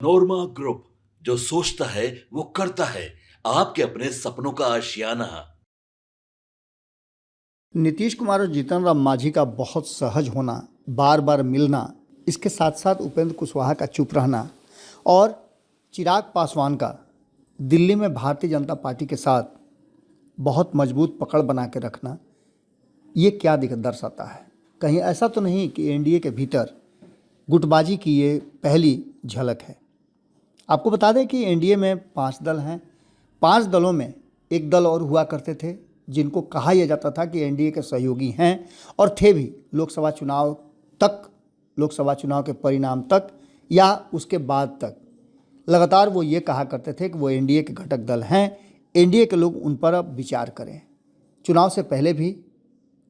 नोरमा group, जो सोचता है वो करता है। आपके अपने सपनों का आशियाना। नीतीश कुमार और जीतन राम मांझी का बहुत सहज होना, बार बार मिलना, इसके साथ साथ उपेंद्र कुशवाहा का चुप रहना और चिराग पासवान का दिल्ली में भारतीय जनता पार्टी के साथ बहुत मजबूत पकड़ बना के रखना, ये क्या दर्शाता है? कहीं ऐसा तो नहीं कि एनडीए के भीतर गुटबाजी की ये पहली झलक है? आपको बता दें कि एनडीए में 5 दल हैं। 5 दलों में एक दल और हुआ करते थे जिनको कहा यह जाता था कि एनडीए के सहयोगी हैं और थे भी लोकसभा चुनाव तक, लोकसभा चुनाव के परिणाम तक या उसके बाद तक लगातार वो ये कहा करते थे कि वो एनडीए के घटक दल हैं, एनडीए के लोग उन पर अब विचार करें। चुनाव से पहले भी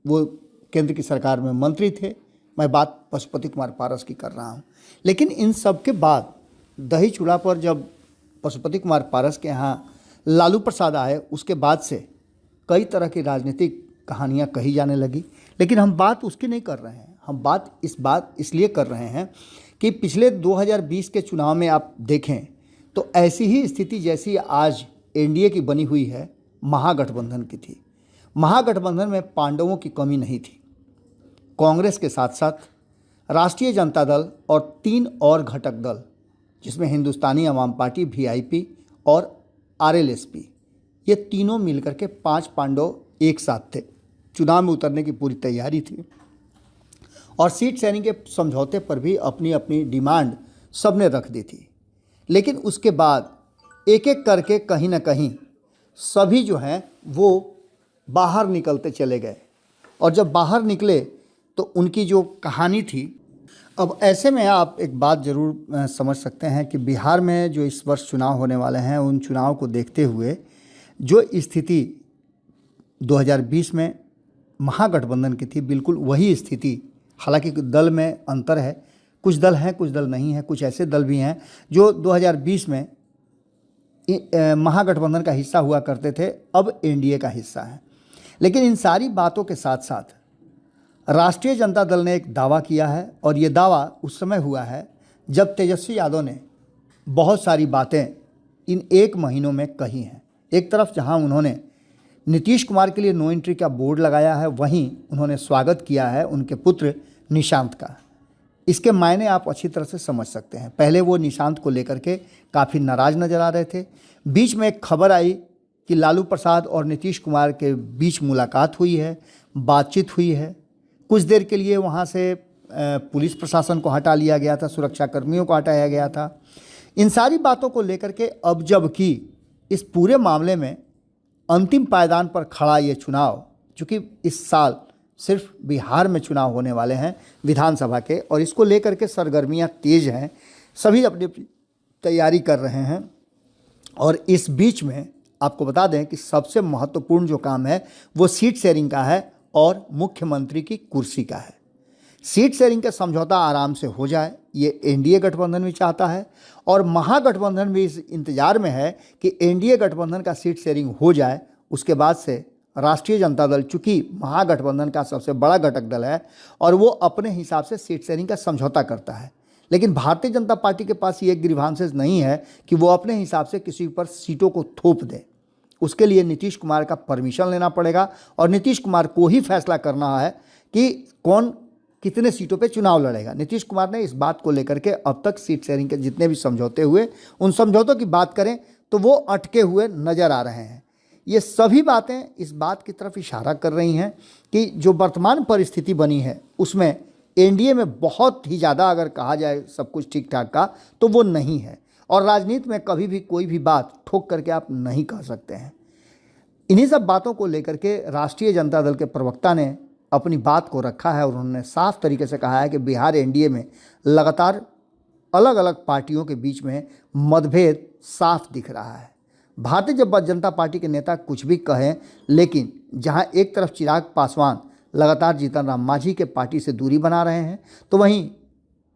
वो केंद्र की सरकार में मंत्री थे। मैं बात पशुपति कुमार पारस की कर रहा हूँ। लेकिन इन सब के बाद दही चूल्हा पर जब पशुपति कुमार पारस के यहाँ लालू प्रसाद आए, उसके बाद से कई तरह की राजनीतिक कहानियाँ कही जाने लगी। लेकिन हम बात उसकी नहीं कर रहे हैं। हम बात इसलिए कर रहे हैं कि पिछले 2020 के चुनाव में आप देखें तो ऐसी ही स्थिति जैसी आज एनडीए की बनी हुई है, महागठबंधन की थी। महागठबंधन में पांडवों की कमी नहीं थी। कांग्रेस के साथ साथ राष्ट्रीय जनता दल और 3 और घटक दल, जिसमें हिंदुस्तानी अवाम पार्टी, वीआईपी और आरएलएसपी, ये तीनों मिलकर के 5 पांडव एक साथ थे। चुनाव में उतरने की पूरी तैयारी थी और सीट शेयरिंग के समझौते पर भी अपनी अपनी डिमांड सबने रख दी थी। लेकिन उसके बाद एक एक करके कहीं ना कहीं सभी जो हैं वो बाहर निकलते चले गए और जब बाहर निकले तो उनकी जो कहानी थी, अब ऐसे में आप एक बात ज़रूर समझ सकते हैं कि बिहार में जो इस वर्ष चुनाव होने वाले हैं, उन चुनाव को देखते हुए जो स्थिति 2020 में महागठबंधन की थी, बिल्कुल वही स्थिति। हालांकि दल में अंतर है, कुछ दल हैं, कुछ दल नहीं हैं, कुछ ऐसे दल भी हैं जो 2020 में महागठबंधन का हिस्सा हुआ करते थे, अब एनडीए का हिस्सा है। लेकिन इन सारी बातों के साथ साथ राष्ट्रीय जनता दल ने एक दावा किया है और ये दावा उस समय हुआ है जब तेजस्वी यादव ने बहुत सारी बातें इन 1 महीनों में कही हैं। एक तरफ जहां उन्होंने नीतीश कुमार के लिए नो एंट्री का बोर्ड लगाया है, वहीं उन्होंने स्वागत किया है उनके पुत्र निशांत का। इसके मायने आप अच्छी तरह से समझ सकते हैं। पहले वो निशांत को लेकर के काफ़ी नाराज़ नज़र आ रहे थे। बीच में एक खबर आई कि लालू प्रसाद और नीतीश कुमार के बीच मुलाकात हुई है, बातचीत हुई है। कुछ देर के लिए वहाँ से पुलिस प्रशासन को हटा लिया गया था, सुरक्षा कर्मियों को हटाया गया था। इन सारी बातों को लेकर के अब जबकि इस पूरे मामले में अंतिम पायदान पर खड़ा ये चुनाव, चूँकि इस साल सिर्फ बिहार में चुनाव होने वाले हैं विधानसभा के, और इसको लेकर के सरगर्मियाँ तेज़ हैं, सभी अपनी तैयारी कर रहे हैं। और इस बीच में आपको बता दें कि सबसे महत्वपूर्ण जो काम है वो सीट शेयरिंग का है और मुख्यमंत्री की कुर्सी का है। सीट शेयरिंग का समझौता आराम से हो जाए, ये एनडीए गठबंधन भी चाहता है और महागठबंधन भी इस इंतजार में है कि एनडीए गठबंधन का सीट शेयरिंग हो जाए। उसके बाद से राष्ट्रीय जनता दल, चूँकि महागठबंधन का सबसे बड़ा घटक दल है और वो अपने हिसाब से सीट शेयरिंग का समझौता करता है। लेकिन भारतीय जनता पार्टी के पास ये ग्रीवांसेस नहीं है कि वो अपने हिसाब से किसी पर सीटों को थोप दे। उसके लिए नीतीश कुमार का परमिशन लेना पड़ेगा और नीतीश कुमार को ही फैसला करना है कि कौन कितने सीटों पे चुनाव लड़ेगा। नीतीश कुमार ने इस बात को लेकर के अब तक सीट शेयरिंग के जितने भी समझौते हुए, उन समझौतों की बात करें तो वो अटके हुए नज़र आ रहे हैं। ये सभी बातें इस बात की तरफ इशारा कर रही हैं कि जो वर्तमान परिस्थिति बनी है उसमें एनडीए में बहुत ही ज़्यादा, अगर कहा जाए सब कुछ ठीक ठाक का, तो वो नहीं है। और राजनीति में कभी भी कोई भी बात ठोक करके आप नहीं कह सकते हैं। इन्हीं सब बातों को लेकर के राष्ट्रीय जनता दल के प्रवक्ता ने अपनी बात को रखा है और उन्होंने साफ तरीके से कहा है कि बिहार एनडीए में लगातार अलग अलग पार्टियों के बीच में मतभेद साफ दिख रहा है। भारतीय जनता पार्टी के नेता कुछ भी कहें, लेकिन जहां एक तरफ चिराग पासवान लगातार जीतन राम मांझी के पार्टी से दूरी बना रहे हैं, तो वहीं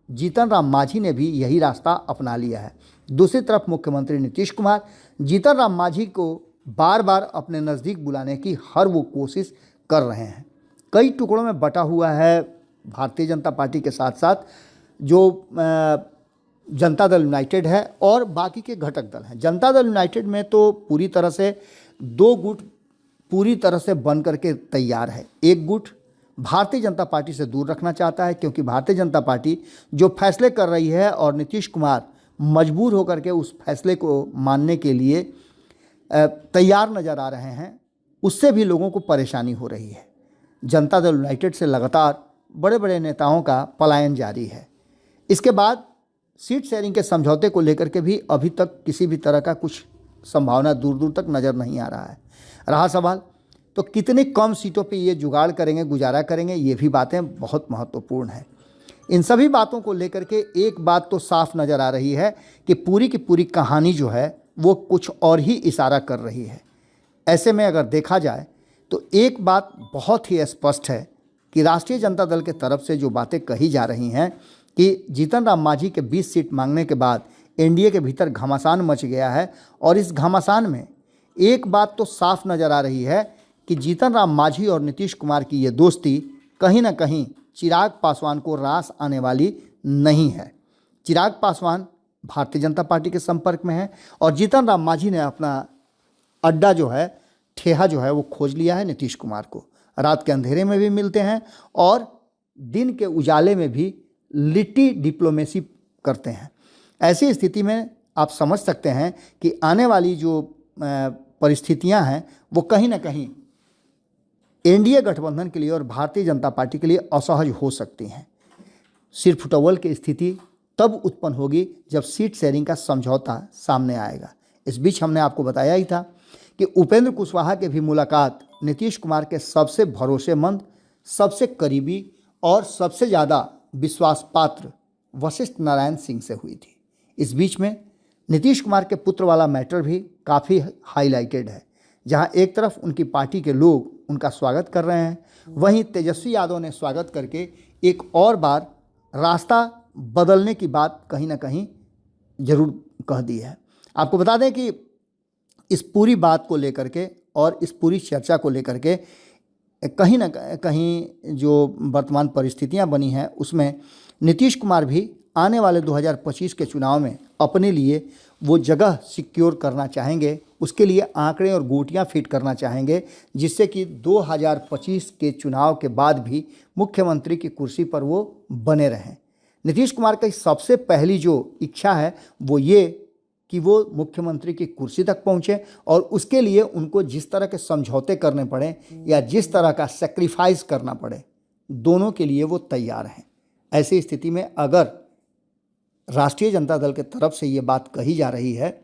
जीतन राम मांझी ने भी यही रास्ता अपना लिया है। दूसरी तरफ मुख्यमंत्री नीतीश कुमार जीतन राम मांझी को बार बार अपने नज़दीक बुलाने की हर वो कोशिश कर रहे हैं। कई टुकड़ों में बटा हुआ है भारतीय जनता पार्टी के साथ साथ जो जनता दल यूनाइटेड है और बाकी के घटक दल हैं। जनता दल यूनाइटेड में तो पूरी तरह से दो गुट पूरी तरह से बन करके तैयार है। एक गुट भारतीय जनता पार्टी से दूर रखना चाहता है, क्योंकि भारतीय जनता पार्टी जो फैसले कर रही है और नीतीश कुमार मजबूर होकर के उस फैसले को मानने के लिए तैयार नज़र आ रहे हैं, उससे भी लोगों को परेशानी हो रही है। जनता दल यूनाइटेड से लगातार बड़े बड़े नेताओं का पलायन जारी है। इसके बाद सीट शेयरिंग के समझौते को लेकर के भी अभी तक किसी भी तरह का कुछ संभावना दूर दूर तक नज़र नहीं आ रहा है। रहा सवाल तो कितनी कम सीटों पे ये जुगाड़ करेंगे, गुजारा करेंगे, ये भी बातें बहुत महत्वपूर्ण हैं। इन सभी बातों को लेकर के एक बात तो साफ नज़र आ रही है कि पूरी की पूरी कहानी जो है वो कुछ और ही इशारा कर रही है। ऐसे में अगर देखा जाए तो एक बात बहुत ही स्पष्ट है कि राष्ट्रीय जनता दल के तरफ से जो बातें कही जा रही हैं कि जीतन राम मांझी के 20 सीट मांगने के बाद एनडीए के भीतर घमासान मच गया है, और इस घमासान में एक बात तो साफ नज़र आ रही है कि जीतन राम मांझी और नीतीश कुमार की ये दोस्ती कहीं ना कहीं चिराग पासवान को रास आने वाली नहीं है। चिराग पासवान भारतीय जनता पार्टी के संपर्क में है और जीतन राम मांझी ने अपना अड्डा जो है, ठेहा जो है वो खोज लिया है नीतीश कुमार को। रात के अंधेरे में भी मिलते हैं और दिन के उजाले में भी लिट्टी डिप्लोमेसी करते हैं। ऐसी स्थिति में आप समझ सकते हैं कि आने वाली जो परिस्थितियां हैं वो कहीं ना कहीं एनडीए गठबंधन के लिए और भारतीय जनता पार्टी के लिए असहज हो सकती हैं। सिर फुटबॉल की स्थिति तब उत्पन्न होगी जब सीट शेयरिंग का समझौता सामने आएगा। इस बीच हमने आपको बताया ही था कि उपेंद्र कुशवाहा की भी मुलाकात नीतीश कुमार के सबसे भरोसेमंद, सबसे करीबी और सबसे ज़्यादा विश्वास पात्र वशिष्ठ नारायण सिंह से हुई थी। इस बीच में नीतीश कुमार के पुत्र वाला मैटर भी काफ़ी हाईलाइटेड है, जहां एक तरफ उनकी पार्टी के लोग उनका स्वागत कर रहे हैं, वहीं तेजस्वी यादव ने स्वागत करके एक और बार रास्ता बदलने की बात कहीं ना कहीं ज़रूर कह दी है। आपको बता दें कि इस पूरी बात को लेकर के और इस पूरी चर्चा को लेकर के कहीं ना कहीं जो वर्तमान परिस्थितियां बनी हैं उसमें नीतीश कुमार भी आने वाले 2025 के चुनाव में अपने लिए वो जगह सिक्योर करना चाहेंगे, उसके लिए आंकड़े और गोटियां फिट करना चाहेंगे, जिससे कि 2025 के चुनाव के बाद भी मुख्यमंत्री की कुर्सी पर वो बने रहें। नीतीश कुमार की सबसे पहली जो इच्छा है वो ये कि वो मुख्यमंत्री की कुर्सी तक पहुँचे और उसके लिए उनको जिस तरह के समझौते करने पड़े या जिस तरह का सेक्रीफाइस करना पड़े, दोनों के लिए वो तैयार हैं। ऐसी स्थिति में अगर राष्ट्रीय जनता दल के तरफ से ये बात कही जा रही है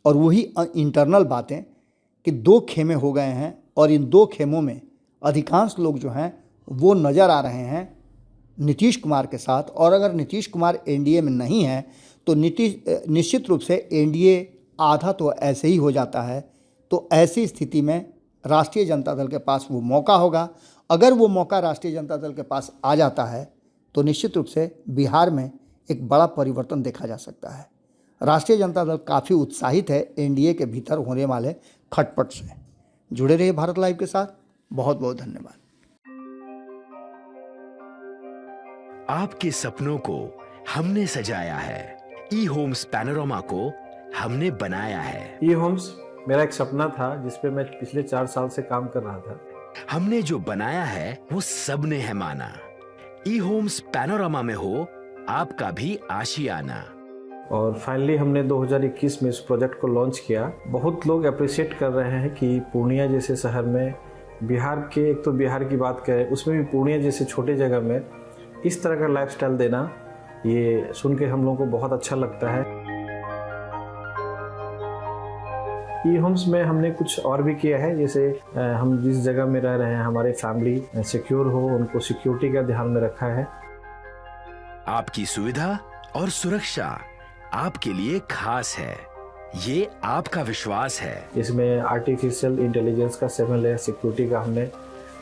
और वही इंटरनल बातें कि दो खेमे हो गए हैं और इन दो खेमों में अधिकांश लोग जो हैं वो नज़र आ रहे हैं नीतीश कुमार के साथ, और अगर नीतीश कुमार एनडीए में नहीं है तो निश्चित रूप से एनडीए आधा तो ऐसे ही हो जाता है। तो ऐसी स्थिति में राष्ट्रीय जनता दल के पास वो मौका होगा। अगर वो मौका राष्ट्रीय जनता दल के पास आ जाता है तो निश्चित रूप से बिहार में एक बड़ा परिवर्तन देखा जा सकता है। राष्ट्रीय जनता दल काफ़ी उत्साहित है एनडीए के भीतर होने वाले खटपट से। जुड़े रहिए भारत लाइव के साथ। बहुत बहुत धन्यवाद। आपके सपनों को हमने सजाया है, ई होम्स पैनोरामा को हमने बनाया है। ई होम्स मेरा एक सपना था जिस पे मैं पिछले 4 साल से काम कर रहा था। हमने जो बनाया है वो सबने है माना। ई होम्स पैनोरामा में हो आपका भी आशियाना। और फाइनली हमने 2021 में इस प्रोजेक्ट को लॉन्च किया। बहुत लोग अप्रिशिएट कर रहे हैं कि पूर्णिया जैसे शहर में, बिहार के, एक तो बिहार की बात करें उसमें भी पूर्णिया जैसे छोटे जगह में इस तरह का लाइफस्टाइल देना, ये सुन के हम लोगों को बहुत अच्छा लगता है। ई होम्स में हमने कुछ और भी किया है, जैसे हम जिस जगह में रह रहे हैं हमारे फैमिली सिक्योर हो, उनको सिक्योरिटी का ध्यान में रखा है। आपकी सुविधा और सुरक्षा आपके लिए खास है, ये आपका विश्वास है। इसमें आर्टिफिशियल इंटेलिजेंस का 7 लेयर सिक्योरिटी का हमने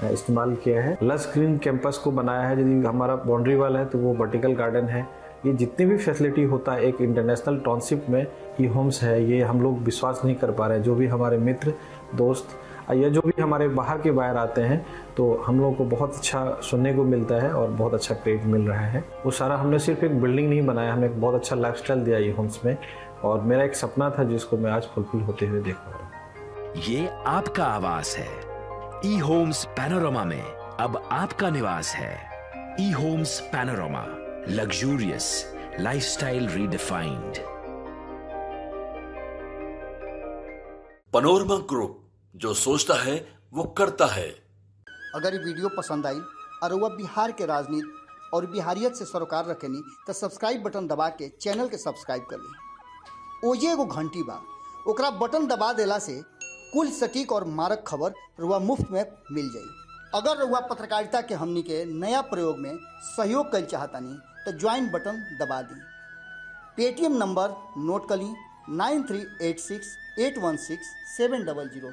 इस्तेमाल किया है। लस ग्रीन कैंपस को बनाया है। यदि हमारा बाउंड्री वाल है तो वो वर्टिकल गार्डन है। ये जितनी भी फैसिलिटी होता है एक इंटरनेशनल टाउनशिप में ई होम्स है, ये हम लोग विश्वास नहीं कर पा रहे हैं। जो भी हमारे मित्र दोस्त या जो भी हमारे बाहर के बायर आते हैं तो हम लोगों को बहुत अच्छा सुनने को मिलता है और बहुत अच्छा क्रेडिट मिल रहा है। वो सारा हमने सिर्फ एक बिल्डिंग नहीं बनाया, हमने एक बहुत अच्छा लाइफस्टाइल दिया ई होम्स में, और मेरा एक सपना था जिसको मैं आज फुलफिल होते हुए देख पा रहा हूँ। ये आपका आवास है। ई होम्स पैनोरामा में अब आपका निवास है। E Homes Panorama, luxurious lifestyle redefined. Panorama group, जो सोचता है वो करता है। अगर ये वीडियो पसंद आई और वह बिहार के राजनीति और बिहारियत से सरोकार रखेनी तो सब्सक्राइब बटन दबा के चैनल के सब्सक्राइब कर ली। ओजे एगो घंटी बा, ओकरा बटन दबा देला से कुल सटीक और मारक खबर रुआ मुफ्त में मिल जाई। अगर रुआ पत्रकारिता के हमनी के नया प्रयोग में सहयोग कर चाहतानी तो ज्वाइन बटन दबा दी। पेटीएम नंबर नोट कर ली 9386816700।